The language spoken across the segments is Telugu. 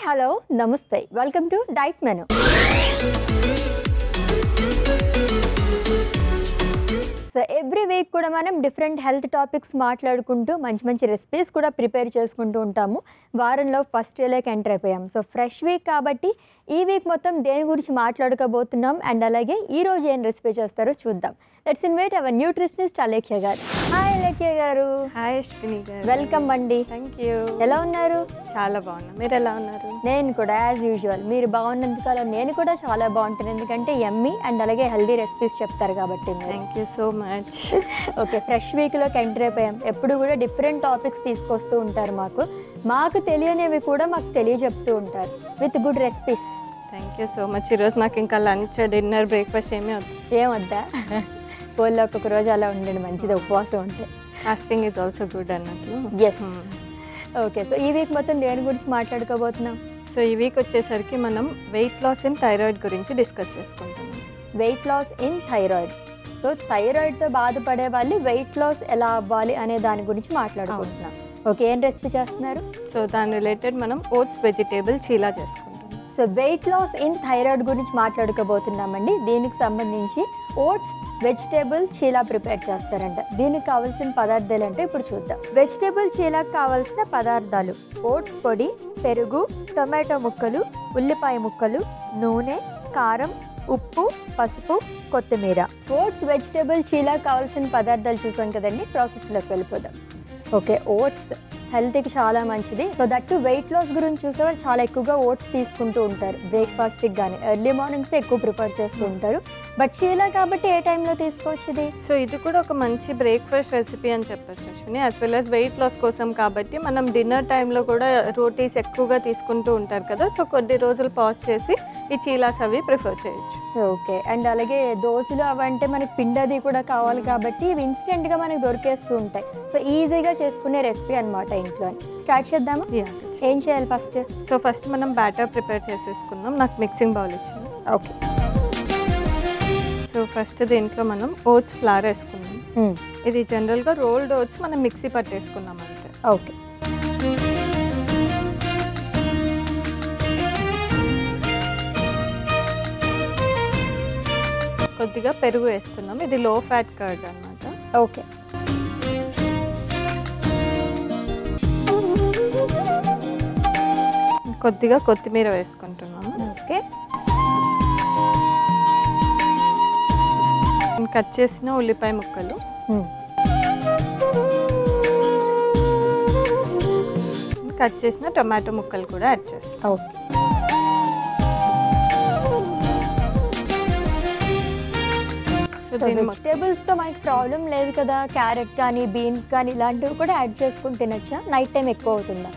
హలో నమస్తే welcome to diet menu so every week కూడా మనం డిఫరెంట్ హెల్త్ టాపిక్స్ మాట్లాడుకుంటూ మంచి రెసిపీస్ కూడా ప్రిపేర్ చేసుకుంటూ ఉంటాము. వారంలో ఫస్ట్ డేలోకి ఎంటర్ అయిపోయాం. సో ఫ్రెష్ వీక్ కాబట్టి ఈ వీక్ మొత్తం దేని గురించి మాట్లాడుకోబోతున్నాం అండ్ అలాగే ఈ రోజు ఏం రెసిపీ చేస్తారో చూద్దాం. Let's invite our nutritionist Alekhya గారు. హాయ్ అలేఖ్య గారు. హాయ్ అశ్విని గారు. వెల్కమ్ అండి. Thank you. ఎలా ఉన్నారు? చాలా బాగున్నా. మీరు ఎలా ఉన్నారు? నేను కూడా యాజ్ యూజువల్. మీరు బాగున్నందుకలా నేను కూడా చాలా బాగుంటాను, ఎందుకంటే యమ్మీ అండ్ అలాగే హెల్దీ రెసిపీస్ చెప్తారు కాబట్టి. Thank you so much. Okay, fresh వీక్లోకి ఎంటర్ అయిపోయాం. ఎప్పుడు కూడా డిఫరెంట్ టాపిక్స్ తీసుకొస్తూ ఉంటారు. మాకు తెలియనివి కూడా మాకు తెలియజెప్తూ ఉంటారు with good recipes. Thank you so much. ఈరోజు నాకు ఇంకా లంచ్, డిన్నర్, బ్రేక్ఫాస్ట్ ఏమొద్దా? పోల్లో ఒక్కొక్క రోజు అలా ఉండండి, మంచిది ఉపవాసం ఉంటే. ఫాస్టింగ్ ఈజ్ ఆల్సో గుడ్ అన్నట్లు. ఎస్. ఓకే, సో ఈ వీక్ మొత్తం దేని గురించి మాట్లాడుకోబోతున్నాం? సో ఈ వీక్ వచ్చేసరికి మనం వెయిట్ లాస్ ఇన్ థైరాయిడ్ గురించి డిస్కస్ చేసుకుంటున్నాం. Weight loss in thyroid. So థైరాయిడ్తో బాధపడే వాళ్ళు వెయిట్ లాస్ ఎలా అవ్వాలి అనే దాని గురించి మాట్లాడుకుంటున్నాం. ఓకే, ఏం రెసిపీ చేస్తున్నారు? సో దాని రిలేటెడ్ మనం ఓట్స్ వెజిటేబుల్ చీలా చేసుకుంటాం. So weight loss in thyroid గురించి మాట్లాడుకోబోతున్నామండి. దీనికి సంబంధించి ఓట్స్ వెజిటేబుల్ చీలా ప్రిపేర్ చేస్తారంట. దీనికి కావాల్సిన పదార్థాలు అంటే ఇప్పుడు చూద్దాం. వెజిటేబుల్ చీలాకు కావాల్సిన పదార్థాలు: ఓట్స్ పొడి, పెరుగు, టొమాటో ముక్కలు, ఉల్లిపాయ ముక్కలు, నూనె, కారం, ఉప్పు, పసుపు, కొత్తిమీర. ఓట్స్ వెజిటేబుల్ చీలాకు కావాల్సిన పదార్థాలు చూసాం కదండి. ప్రాసెస్లోకి వెళ్ళిపోదాం. ఓకే, ఓట్స్ హెల్త్కి చాలా మంచిది. సో దట్టు వెయిట్ లాస్ గురించి చూసేవాళ్ళు చాలా ఎక్కువగా ఓట్స్ తీసుకుంటూ ఉంటారు. బ్రేక్ఫాస్ట్కి కానీ ఎర్లీ మార్నింగ్స్ ఎక్కువ ప్రిఫర్ చేస్తూ ఉంటారు. బట్ చీలా కాబట్టి ఏ టైంలో తీసుకోవచ్చు ఇది? సో ఇది కూడా ఒక మంచి బ్రేక్ఫాస్ట్ రెసిపీ అని చెప్పచ్చు Ashwini. As well as weight loss కోసం కాబట్టి మనం డిన్నర్ టైంలో కూడా రోటీస్ ఎక్కువగా తీసుకుంటూ ఉంటారు కదా. సో కొద్ది రోజులు పాజ్ చేసి ఈ చీలాస్ అవి ప్రిఫర్ చేయొచ్చు. ఓకే, అండ్ అలాగే దోశలు అవంటే మనకి పిండది కూడా కావాలి కాబట్టి ఇవి ఇన్స్టెంట్గా మనకి దొరికేస్తూ ఉంటాయి. సో ఈజీగా చేసుకునే రెసిపీ అనమాట. ఇంట్లో స్టార్ట్ చేద్దామా? ఏం చేయాలి ఫస్ట్? సో ఫస్ట్ మనం బ్యాటర్ ప్రిపేర్ చేసేసుకుందాం. నాకు మిక్సింగ్ బౌల్ ఇచ్చింది. ఓకే, సో ఫస్ట్ దీంట్లో మనం ఓట్స్ ఫ్లవర్ వేసుకుందాం. ఇది జనరల్గా రోల్డ్ ఓట్స్ మనం మిక్సీ పట్టేసుకున్నాం అంతే. ఓకే, కొద్దిగా పెరుగు వేస్తున్నాం. ఇది లో ఫ్యాట్ కర్డ్ అన్నమాట. ఓకే, కొద్దిగా కొత్తిమీర వేసుకుంటున్నాము. ఓకే, కట్ చేసిన ఉల్లిపాయ ముక్కలు, కట్ చేసిన టొమాటో ముక్కలు కూడా యాడ్ చేస్తాం. ఓకే, వెజిటేబుల్స్తో మనకి ప్రాబ్లం లేదు కదా. క్యారెట్ కానీ బీన్స్ కానీ ఇలాంటివి కూడా యాడ్ చేసుకుని తినచ్చా? నైట్ టైం ఎక్కువ అవుతుందా?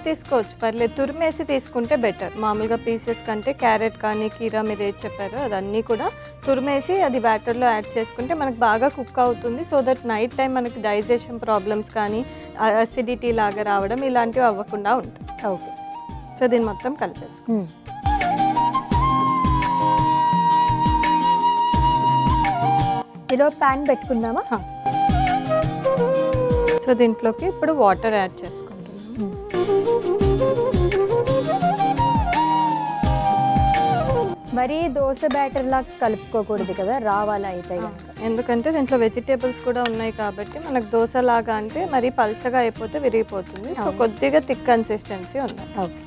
తీసుకోవచ్చు, పర్లేదు. తురిమేసి తీసుకుంటే బెటర్. మామూలుగా పీసెస్ కంటే క్యారెట్ కానీ కీరా మీరు ఏది చెప్పారో అదన్నీ కూడా తురిమేసి అది బ్యాటర్లో యాడ్ చేసుకుంటే మనకు బాగా కుక్ అవుతుంది. సో దట్ నైట్ టైం మనకి డైజెషన్ ప్రాబ్లమ్స్ కానీ అసిడిటీ లాగా రావడం ఇలాంటివి అవ్వకుండా ఉంటాయి. ఓకే, సో దీన్ని మొత్తం కలిపేసుకో. ఇలా ప్యాన్ పెట్టుకుందామా? సో దీంట్లోకి ఇప్పుడు వాటర్ యాడ్ చేసుకుంటున్నాం. మరి దోశ బ్యాటర్ లాగా కలుపుకోకూడదు కదా, రావాలా అయితే? ఎందుకంటే దీంట్లో వెజిటేబుల్స్ కూడా ఉన్నాయి కాబట్టి మనకు దోశ లాగా అంటే మరి పల్చగా అయిపోతే విరిగిపోతుంది. సో కొద్దిగా థిక్ కన్సిస్టెన్సీ ఉంది. ఓకే,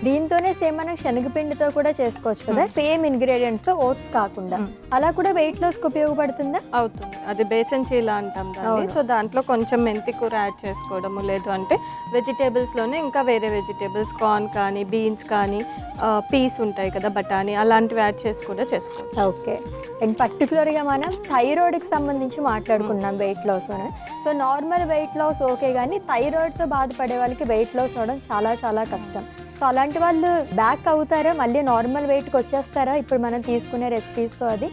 దీంతోనే సేమ్ మనం శనగపిండితో కూడా చేసుకోవచ్చు కదా, సేమ్ ఇంగ్రీడియంట్స్ తో, ఓట్స్ కాకుండా. అలా కూడా వెయిట్ లాస్ కి ఉపయోగపడుతుందా? అవుతుంది. అది బేసన్ చీలా అంటాం దాన్ని. సో దాంట్లో కొంచెం మెంతి కూర యాడ్ చేసుకోవడము, లేదు అంటే వెజిటేబుల్స్ లోనే ఇంకా వేరే వెజిటేబుల్స్, కార్న్ కానీ బీన్స్ కానీ పీస్ ఉంటాయి కదా, బఠానీ, అలాంటివి యాడ్ చేసి కూడా చేసుకోవచ్చు. ఓకే, అండ్ పర్టికులర్గా మనం థైరాయిడ్కి సంబంధించి మాట్లాడుకున్నాం వెయిట్ లాస్ అని. So normal weight loss okay, కానీ థైరాయిడ్తో బాధపడే వాళ్ళకి వెయిట్ లాస్ అవడం చాలా చాలా కష్టం. సో అలాంటి వాళ్ళు బ్యాక్ అవుతారా, మళ్ళీ నార్మల్ వెయిట్కి వచ్చేస్తారా ఇప్పుడు మనం తీసుకునే రెసిపీస్తో? అది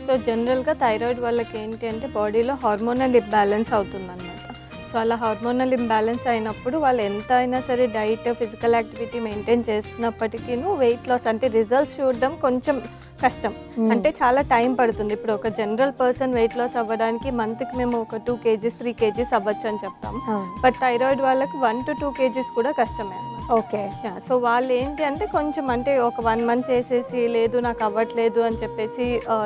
సో సో జనరల్గా థైరాయిడ్ వాళ్ళకి ఏంటి అంటే బాడీలో హార్మోనల్ ఇంబ్యాలెన్స్ అవుతుందన్నమాట. సో అలా హార్మోనల్ ఇంబ్యాలెన్స్ అయినప్పుడు వాళ్ళు ఎంత అయినా సరే డైట్ ఫిజికల్ యాక్టివిటీ మెయింటైన్ చేస్తున్నప్పటికీ వెయిట్ లాస్ అంటే రిజల్ట్స్ చూడడం కొంచెం కష్టం. అంటే చాలా టైం పడుతుంది. ఇప్పుడు ఒక జనరల్ పర్సన్ వెయిట్ లాస్ అవ్వడానికి మంత్కి మేము ఒక 2 kgs 3 kgs అవ్వచ్చు అని చెప్తాం. బట్ థైరాయిడ్ వాళ్ళకి 1 to 2 kgs కూడా కష్టమే అన్నమాట. ఓకే. సో వాళ్ళు ఏంటి అంటే కొంచెం అంటే ఒక 1 month చేసేసి లేదు నాకు అవ్వట్లేదు అని చెప్పేసి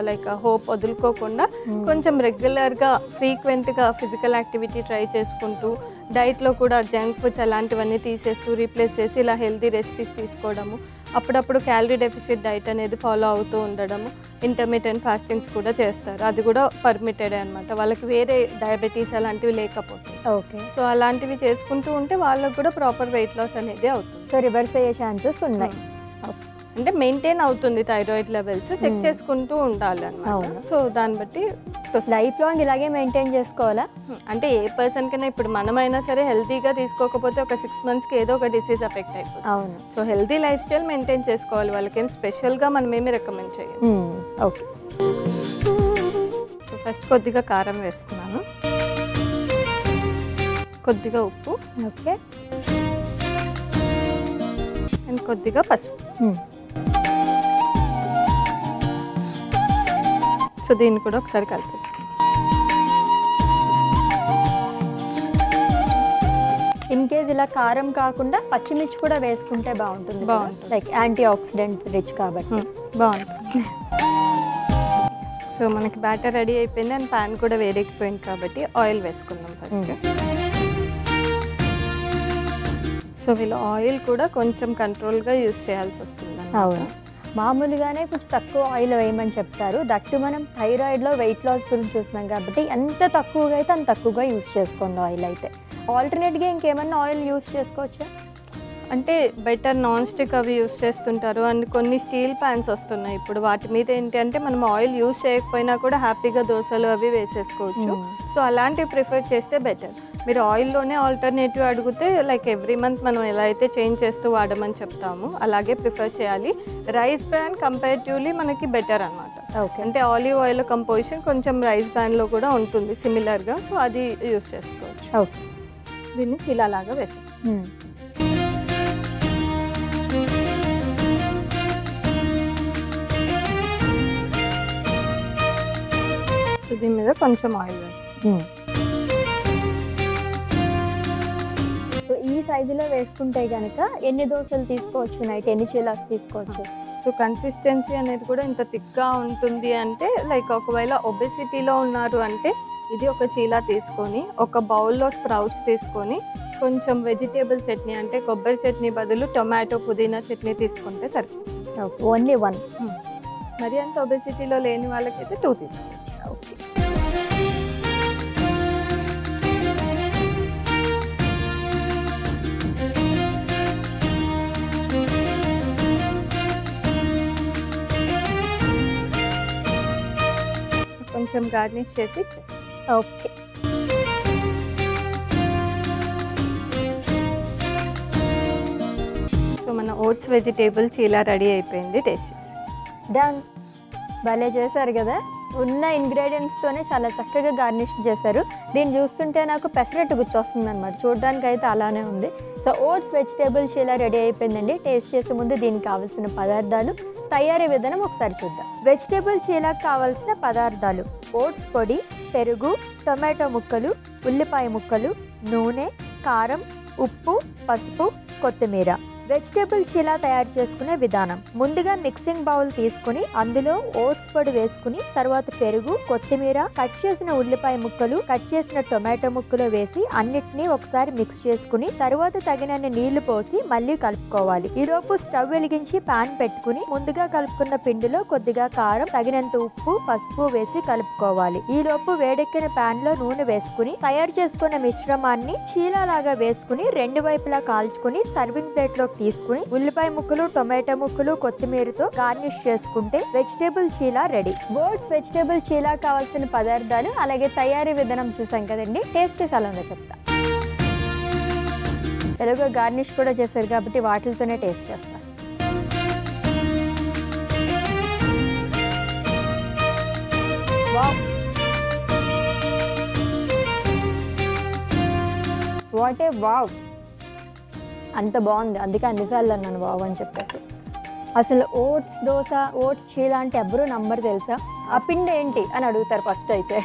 లైక్ హోప్ వదులుకోకుండా కొంచెం రెగ్యులర్గా ఫ్రీక్వెంట్గా ఫిజికల్ యాక్టివిటీ ట్రై చేసుకుంటూ డైట్లో కూడా జంక్ ఫుడ్స్ అలాంటివన్నీ తీసేస్తూ రీప్లేస్ చేసి ఇలా హెల్తీ రెసిపీస్ తీసుకోవడము, అప్పుడప్పుడు క్యాలరీ డెఫిషిట్ డైట్ అనేది ఫాలో అవుతూ ఉండడము, ఇంటర్మీడియట్ ఫాస్టింగ్స్ కూడా చేస్తారు. అది కూడా పర్మిటెడే అనమాట వాళ్ళకి, వేరే డయాబెటీస్ అలాంటివి లేకపోతే. ఓకే. సో అలాంటివి చేసుకుంటూ ఉంటే వాళ్ళకు కూడా ప్రాపర్ వెయిట్ లాస్ అనేది అవుతుంది. సో రివర్స్ అయ్యే ఛాన్సెస్ ఉన్నాయి. అంటే మెయింటైన్ అవుతుంది థైరాయిడ్ లెవెల్స్, చెక్ చేసుకుంటూ ఉండాలి అన్నమాట. సో దాన్ని బట్టి లైఫ్ లాంగ్ ఇలాగే మెయింటైన్ చేసుకోవాలా? అంటే ఏ పర్సన్ కైనా ఇప్పుడు మనమైనా సరే హెల్తీగా తీసుకోకపోతే ఒక 6 monthsకి ఏదో ఒక డిసీజ్ ఎఫెక్ట్ అయిపోతుంది. అవును. So healthy life style maintain చేసుకోవాలి. వాళ్ళకేం స్పెషల్గా మనం ఏమి రికమెండ్ చేయాలి. ఓకే. సో ఫస్ట్ కొద్దిగా కారం వేస్తున్నాను, కొద్దిగా ఉప్పు, ఓకే, అండ్ కొద్దిగా పసుపు. సో దీన్ని కూడా ఒకసారి కలిపేస్తాం. ఇన్ కేస్ ఇలా కారం కాకుండా పచ్చిమిర్చి కూడా వేసుకుంటే బాగుంటుంది. లైక్ యాంటీ ఆక్సిడెంట్స్ రిచ్ కాబట్టి బాగుంటుంది. సో మనకి బ్యాటర్ రెడీ అయిపోయింది అండ్ ప్యాన్ కూడా వేడెక్కిపోయింది కాబట్టి ఆయిల్ వేసుకుందాం ఫస్ట్. సో వీళ్ళు ఆయిల్ కూడా కొంచెం కంట్రోల్గా యూజ్ చేయాల్సి వస్తుంది. అవును, మామూలుగానే కొంచెం తక్కువ ఆయిల్ వేయమని చెప్తారు. దట్టు మనం థైరాయిడ్లో వెయిట్ లాస్ గురించి చూస్తున్నాం కాబట్టి ఎంత తక్కువగా అయితే అంత తక్కువగా యూజ్ చేసుకోండి ఆయిల్ అయితే. ఆల్టర్నేట్గా ఇంకేమన్నా ఆయిల్ యూజ్ చేసుకోవచ్చా? అంటే బెటర్ నాన్ స్టిక్ అవి యూస్ చేస్తుంటారు అండ్ కొన్ని స్టీల్ ప్యాన్స్ వస్తున్నాయి ఇప్పుడు. వాటి మీద ఏంటి అంటే మనం ఆయిల్ యూస్ చేయకపోయినా కూడా హ్యాపీగా దోశలు అవి వేసేసుకోవచ్చు. సో అలాంటివి ప్రిఫర్ చేస్తే బెటర్. మీరు ఆయిల్లోనే ఆల్టర్నేటివ్ అడిగితే లైక్ ఎవ్రీ మంత్ మనం ఎలా అయితే చేంజ్ చేస్తూ వాడమని చెప్తాము అలాగే ప్రిఫర్ చేయాలి. రైస్ బ్రాండ్ కంపారిటివ్లీ మనకి బెటర్ అనమాట. అంటే ఆలివ్ ఆయిల్ కంపోజిషన్ కొంచెం రైస్ బ్రాండ్లో కూడా ఉంటుంది సిమిలర్గా. సో అది యూస్ చేసుకోవచ్చు. దీన్ని ఇలాగా వేసేస్తాం. దీని మీద కొంచెం ఆయిల్ వేస్తాం. ఈ సైజులో వేసుకుంటే కనుక ఎన్ని దోశలు తీసుకోవచ్చు, నైట్ ఎన్ని చీలాస్ తీసుకోవచ్చు? సో కన్సిస్టెన్సీ అనేది కూడా ఇంత థిక్గా ఉంటుంది అంటే లైక్ ఒకవేళ ఒబెసిటీలో ఉన్నారు అంటే ఇది ఒక చీలా తీసుకొని ఒక బౌల్లో స్ప్రౌట్స్ తీసుకొని కొంచెం వెజిటేబుల్ చట్నీ అంటే కొబ్బరి చట్నీ బదులు టొమాటో పుదీనా చట్నీ తీసుకుంటే సరిపోతుంది. ఓన్లీ 1. మరి అంత ఒబెసిటీలో లేని వాళ్ళకైతే 2 తీసుకోవచ్చు. ఓకే. కొంచెం గార్నిష్ చేసి ఇచ్చేస్తాం. ఓకే. సో మన ఓట్స్ వెజిటేబుల్ చీలా రెడీ అయిపోయింది. టేస్ట్ చేసి డన్. భలే చేశారు కదా, ఉన్న ఇంగ్రీడియంట్స్తోనే చాలా చక్కగా గార్నిష్ చేశారు. దీన్ని చూస్తుంటే నాకు పెసరట్టు గుర్తొస్తుంది అనమాట, చూడడానికి అయితే అలానే ఉంది. సో ఓట్స్ వెజిటేబుల్ చీలా రెడీ అయిపోయిందండి. టేస్ట్ చేసే ముందు దీనికి కావాల్సిన పదార్థాలు, తయారీ విధానం ఒకసారి చూద్దాం. వెజిటేబుల్ చీలాకు కావాల్సిన పదార్థాలు: ఓట్స్ పొడి, పెరుగు, టొమాటో ముక్కలు, ఉల్లిపాయ ముక్కలు, నూనె, కారం, ఉప్పు, పసుపు, కొత్తిమీర. వెజిటేబుల్ చీలా తయారు చేసుకునే విధానం: ముందుగా మిక్సింగ్ బౌల్ తీసుకుని అందులో ఓట్స్ పొడి వేసుకుని తర్వాత పెరుగు, కొత్తిమీర, కట్ చేసిన ఉల్లిపాయ ముక్కలు, కట్ చేసిన టొమాటో ముక్కలు వేసి అన్నిటినీ ఒకసారి మిక్స్ చేసుకుని తర్వాత తగినన్ని నీళ్లు పోసి మళ్ళీ కలుపుకోవాలి. ఈలోపు స్టవ్ వెలిగించి పాన్ పెట్టుకుని ముందుగా కలుపుకున్న పిండిలో కొద్దిగా కారం, తగినంత ఉప్పు, పసుపు వేసి కలుపుకోవాలి. ఈలోపు వేడెక్కిన పాన్ లో నూనె వేసుకుని తయారు చేసుకున్న మిశ్రమాన్ని చీలా లాగా వేసుకుని 2 వైపులా కాల్చుకుని సర్వింగ్ ప్లేట్ లో తీసుకుని ఉల్లిపాయ ముక్కలు, టొమాటో ముక్కలు, కొత్తిమీరతో గార్నిష్ చేసుకుంటే వెజిటేబుల్ చీలా రెడీ. ఓట్స్ వెజిటేబుల్ చీలా కావాల్సిన పదార్థాలు అలాగే తయారీ విధానం చూసాం కదండి. టేస్ట్ ఎలా ఉందో చెప్తా. తెలుగు గార్నిష్ కూడా చేశారు కాబట్టి వాటితోనే టేస్ట్ చేస్తా. వాట్ ఏ వావ్, అంత బాగుంది. అందుకే అన్నిసార్లు అన్నాను వావ్ అని చెప్పేసి. అసలు ఓట్స్ దోశ, ఓట్స్ చీలా అంటే ఎవరు నమ్మరు తెలుసా. ఆ పిండి ఏంటి అని అడుగుతారు ఫస్ట్ అయితే.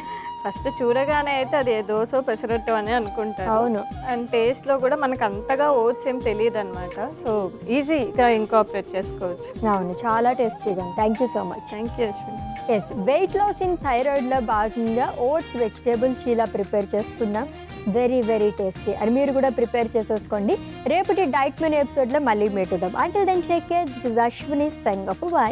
ఫస్ట్ చూడగానే అయితే అది దోశ పెసరట్టు అని అనుకుంటారు. అవును. అండ్ టేస్ట్లో కూడా మనకు అంతగా ఓట్స్ ఏం తెలియదు అనమాట. సో ఈజీగా ఇంకాపరేట్ చేసుకోవచ్చు. అవును, చాలా టేస్టీగా ఉంది. Thank you so much. Thank you Ashwini. Yes, weight loss in థైరాయిడ్లో భాగంగా ఓట్స్ వెజిటేబుల్ చీలా ప్రిపేర్ చేసుకుందాం. Very very tasty. అది మీరు కూడా ప్రిపేర్ చేసేసుకోండి. రేపటి డైట్ మెనూ ఎపిసోడ్లో మళ్ళీ మీట్ అవుదాం. Until then take care. This is Ashwini signing off. By.